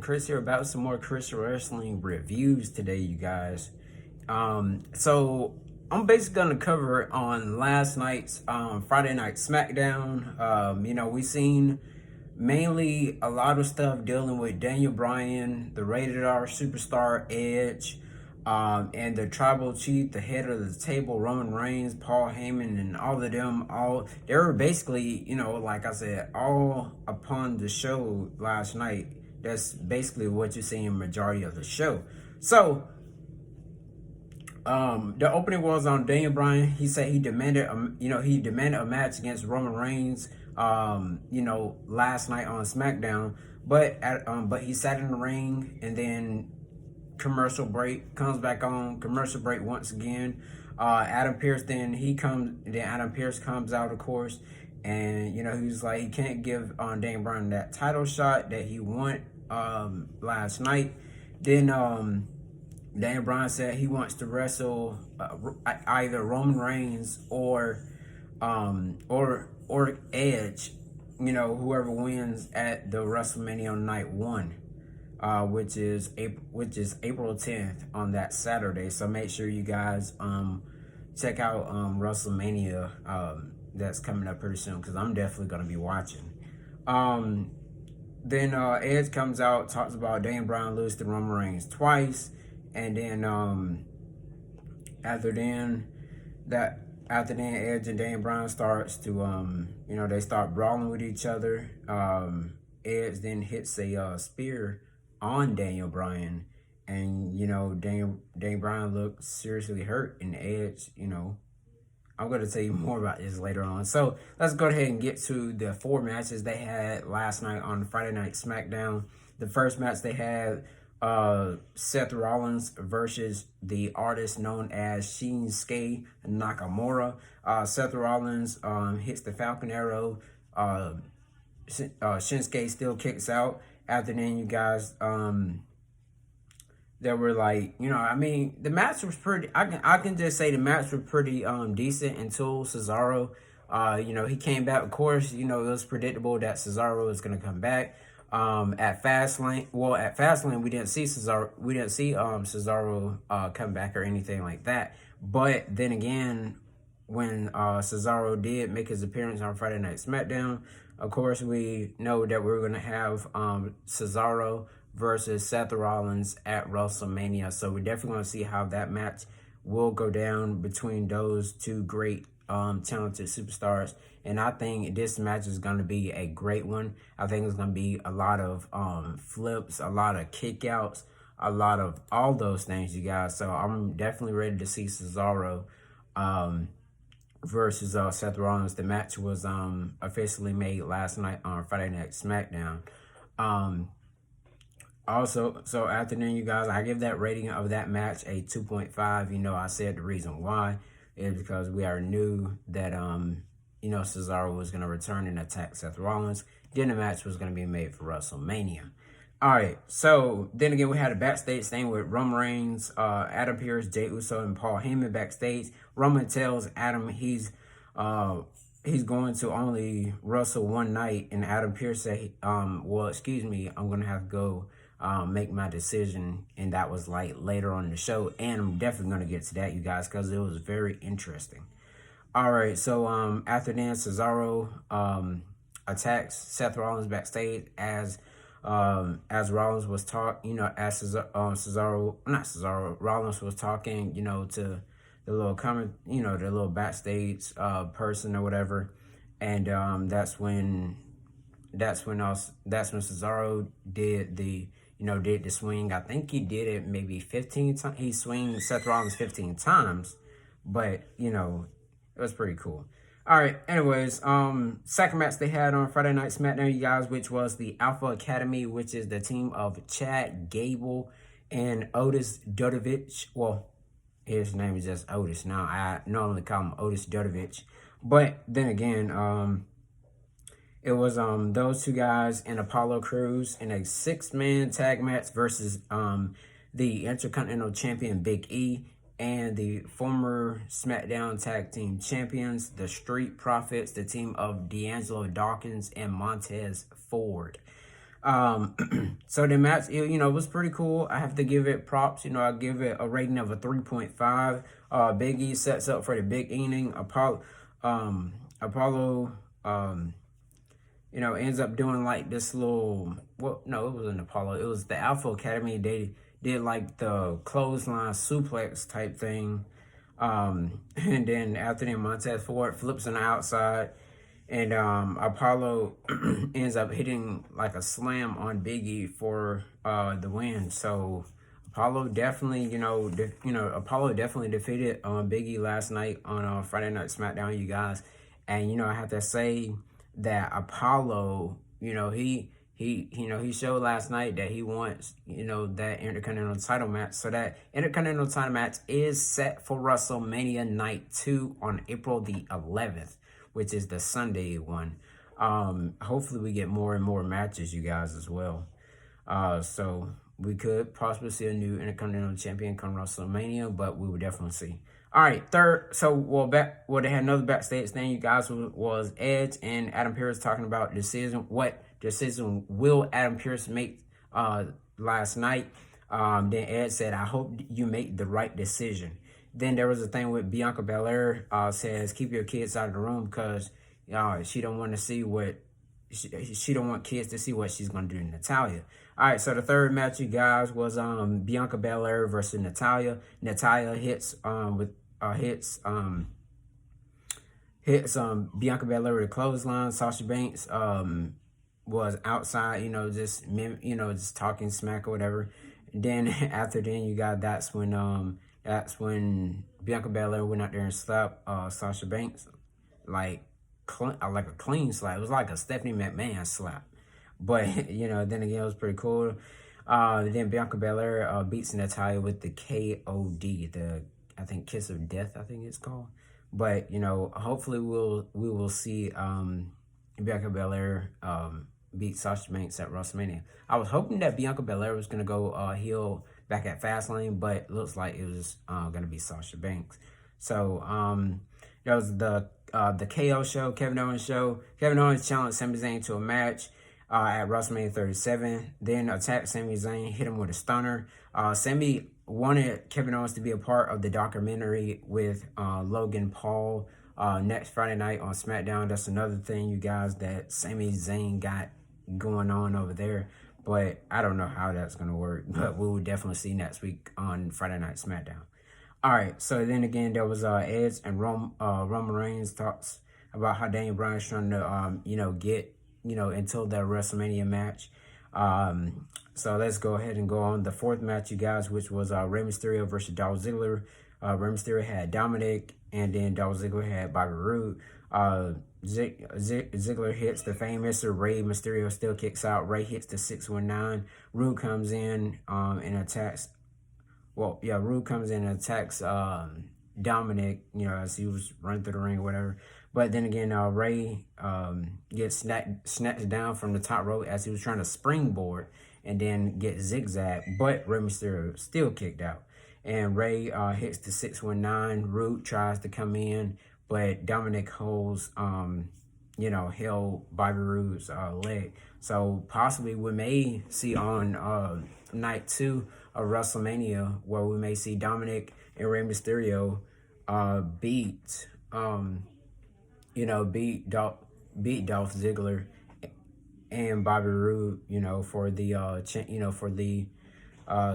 and Chris here about some more Chris Wrestling reviews today, you guys. So I'm basically gonna cover on last night's Friday night Smackdown. We seen mainly a lot of stuff dealing with Daniel Bryan, the Rated R Superstar Edge, and the Tribal Chief, the head of the table, Roman Reigns, Paul Heyman, and all of them. They were basically, like I said, all upon the show last night. That's basically what you see in majority of the show. So, the opening was on Daniel Bryan. He said he demanded a match against Roman Reigns, last night on Smackdown. But he sat in the ring, and then commercial break, comes back on commercial break once again. Adam Pearce Adam Pearce comes out, of course, and he's like, he can't give Daniel Bryan that title shot that he won last night. Then Daniel Bryan said he wants to wrestle either Roman Reigns or Edge, whoever wins at the WrestleMania on night 1. Which is April 10th on that Saturday. So make sure you guys check out WrestleMania that's coming up pretty soon, because I'm definitely gonna be watching. Then Edge comes out, talks about Daniel Bryan lose to Roman Reigns twice, and then after then Edge and Daniel Bryan starts to they start brawling with each other. Edge then hits a spear on Daniel Bryan, and Daniel Bryan looked seriously hurt, and Edge, I'm going to tell you more about this later on. So let's go ahead and get to the 4 matches they had last night on Friday Night Smackdown. The first match they had Seth Rollins versus the artist known as Shinsuke Nakamura. Seth Rollins hits the Falcon Arrow. Shinsuke still kicks out. After then, you guys, there were the match was pretty. I can just say the match was pretty decent until Cesaro. He came back. Of course, it was predictable that Cesaro was gonna come back. At Fastlane, we didn't see Cesaro. We didn't see Cesaro come back or anything like that. But then again, when Cesaro did make his appearance on Friday Night Smackdown, of course, we know that we're going to have Cesaro versus Seth Rollins at WrestleMania. So we're definitely going to see how that match will go down between those two great talented superstars. And I think this match is going to be a great one. I think it's going to be a lot of flips, a lot of kickouts, a lot of all those things, you guys. So I'm definitely ready to see Cesaro versus Seth Rollins. The match was officially made last night on Friday Night Smackdown. So after then, you guys, I give that rating of that match a 2.5. I said the reason why is because we already knew that Cesaro was going to return and attack Seth Rollins. Then the match was going to be made for WrestleMania. All right, so then again, we had a backstage thing with Roman Reigns, Adam Pearce, Jey Uso, and Paul Heyman backstage. Roman tells Adam he's going to only wrestle one night, and Adam Pearce said, I'm going to have to go make my decision, and that was later on in the show, and I'm definitely going to get to that, you guys, because it was very interesting. All right, so after that, Cesaro attacks Seth Rollins backstage as Rollins was talking, Rollins was talking, to the little the little backstage person or whatever, and that's when Cesaro did the swing. I think he did it maybe 15 times. He swung Seth Rollins 15 times, but it was pretty cool. All right, anyways, second match they had on Friday Night Smackdown, you guys, which was the Alpha Academy, which is the team of Chad Gable and Otis Dudovich. Well, his name is just Otis now. I normally call him Otis Dudovich. But then again, it was those two guys and Apollo Crews in a 6-man tag match versus the Intercontinental Champion Big E and the former SmackDown Tag Team Champions, the Street Profits, the team of D'Angelo Dawkins and Montez Ford. So the match, was pretty cool. I have to give it props. I give it a rating of a 3.5. Big E sets up for the big inning. Apollo, ends up doing like this little. Well, no, it wasn't Apollo. It was the Alpha Academy. They did like the clothesline suplex type thing. And then after that, Montez Ford flips on the outside. And Apollo ends up hitting like a slam on Big E for the win. So Apollo definitely, Apollo definitely defeated Big E last night on Friday Night Smackdown, you guys. And I have to say that Apollo, he showed last night that he wants, that Intercontinental title match. So that Intercontinental title match is set for WrestleMania Night 2 on April the 11th. Which is the Sunday one. Hopefully we get more and more matches, you guys, as well. So we could possibly see a new Intercontinental Champion come WrestleMania, but we will definitely see. All right, third. So they had another backstage thing, you guys, was Edge and Adam Pearce talking about decision. What decision will Adam Pearce make last night? Then Edge said, "I hope you make the right decision." Then there was a thing with Bianca Belair says, keep your kids out of the room because she don't want to see what she don't want kids to see what she's going to do to Natalya. All right, so the third match, you guys, was Bianca Belair versus Natalya. Natalya hits Bianca Belair with a clothesline. Sasha Banks was outside, just talking smack or whatever. Then after then, you got that's when Bianca Belair went out there and slapped Sasha Banks like a clean slap. It was like a Stephanie McMahon slap. But, then again, it was pretty cool. Then Bianca Belair beats Natalya with the KOD, I think Kiss of Death, I think it's called. But, hopefully we will see Bianca Belair beat Sasha Banks at WrestleMania. I was hoping that Bianca Belair was going to go heel back at Fastlane, but it looks like it was going to be Sasha Banks. So that was the KO show, Kevin Owens show. Kevin Owens challenged Sami Zayn to a match at WrestleMania 37, then attacked Sami Zayn, hit him with a stunner. Sami wanted Kevin Owens to be a part of the documentary with Logan Paul next Friday night on Smackdown. That's another thing, you guys, that Sami Zayn got going on over there. But I don't know how that's going to work. But we will definitely see next week on Friday Night Smackdown. All right. So then again, there was Edge and Roman Reigns talks about how Daniel Bryan's trying to, get, until that WrestleMania match. So let's go ahead and go on the fourth match, you guys, which was Rey Mysterio versus Dolph Ziggler. Rey Mysterio had Dominic, and then Dolph Ziggler had Bobby Roode. Ziggler hits the famous Rey Mysterio still kicks out. Rey hits the 619. Roode comes in and attacks. Roode comes in and attacks Dominic, as he was running through the ring or whatever. But then again, Rey gets snatched down from the top rope as he was trying to springboard and then get zigzag. But Rey Mysterio still kicked out. And Rey hits the 619. Roode tries to come in, but Dominic holds, held Bobby Roode's leg. So possibly we may see on night 2 of WrestleMania where we may see Dominic and Rey Mysterio beat Dolph Ziggler and Bobby Roode, for the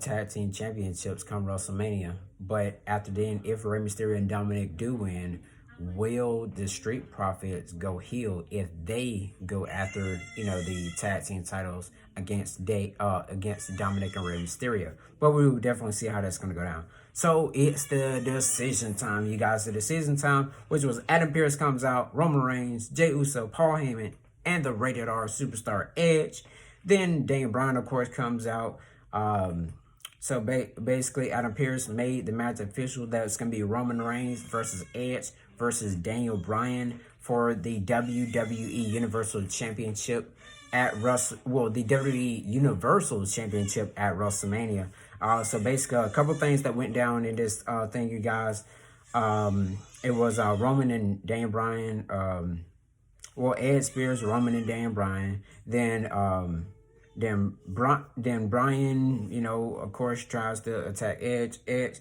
tag team championships come WrestleMania. But after then, if Rey Mysterio and Dominic do win, will the Street Profits go heel if they go after, the tag team titles against Dominic and Rey Mysterio? But we will definitely see how that's going to go down. So it's the decision time, you guys. The decision time, which was Adam Pearce comes out, Roman Reigns, Jey Uso, Paul Heyman, and the Rated R superstar Edge. Then Daniel Bryan, of course, comes out. So basically, Adam Pearce made the match official that it's going to be Roman Reigns versus Edge versus Daniel Bryan for the WWE Universal Championship at the WWE Universal Championship at WrestleMania. So basically, a couple things that went down in this thing, you guys. It was Roman and Daniel Bryan. Ed Spears, Roman and Daniel Bryan. Then Then Bryan, you know, of course, tries to attack Edge. Edge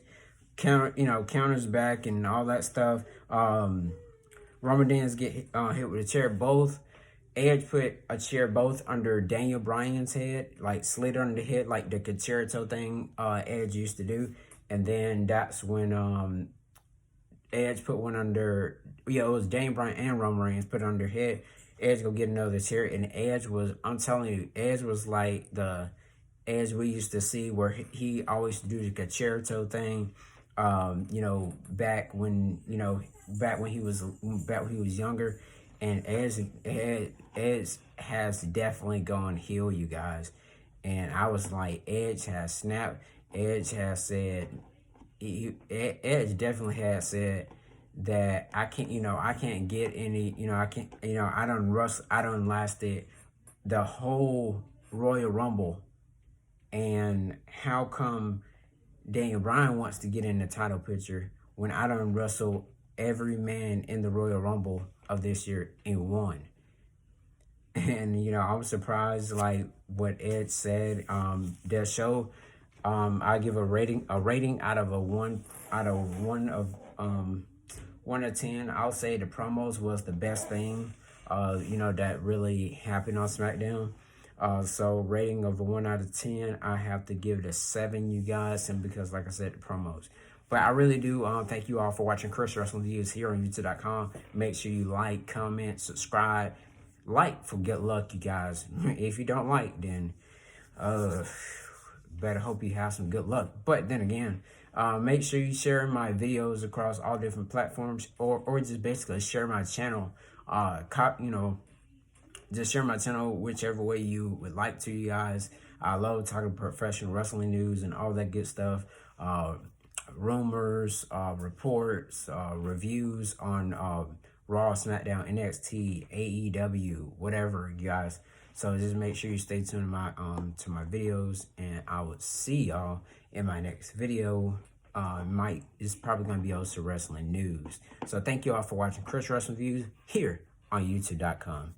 counters back and all that stuff. Roman Reigns get hit with a chair. Both Edge put a chair both under Daniel Bryan's head, like slid under the head, like the concerto thing Edge used to do. And then that's when Edge put one under, it was Daniel Bryan and Roman Reigns put under head. Edge go get another chair, and Edge was, I'm telling you, Edge was like the Edge we used to see where he always do the concerto thing. You know, back when he was younger, and Edge has definitely gone heel, you guys. And I was like, Edge has snapped. Edge has said, Edge definitely has said that I can't get any, I done lasted the whole Royal Rumble, and how come Daniel Bryan wants to get in the title picture when I done wrestled every man in the Royal Rumble of this year and won? And I was surprised, like what Ed said. That show, I give a rating out of 1 to 10. I'll say the promos was the best thing, that really happened on SmackDown. So rating of a 1 out of 10, I have to give it a 7, you guys, and because, like I said, the promos. But I really do thank you all for watching Chris Wrestling Views here on YouTube.com. Make sure you like, comment, subscribe. Like for good luck, you guys. If you don't like, then better hope you have some good luck. But then again, make sure you share my videos across all different platforms, or just basically share my channel. Just share my channel whichever way you would like to, you guys. I love talking professional wrestling news and all that good stuff. Rumors, reports, reviews on Raw, SmackDown, NXT, AEW, whatever, you guys. So just make sure you stay tuned to my videos, and I will see y'all in my next video. It's probably going to be also wrestling news. So thank you all for watching Chris Wrestling Views here on YouTube.com.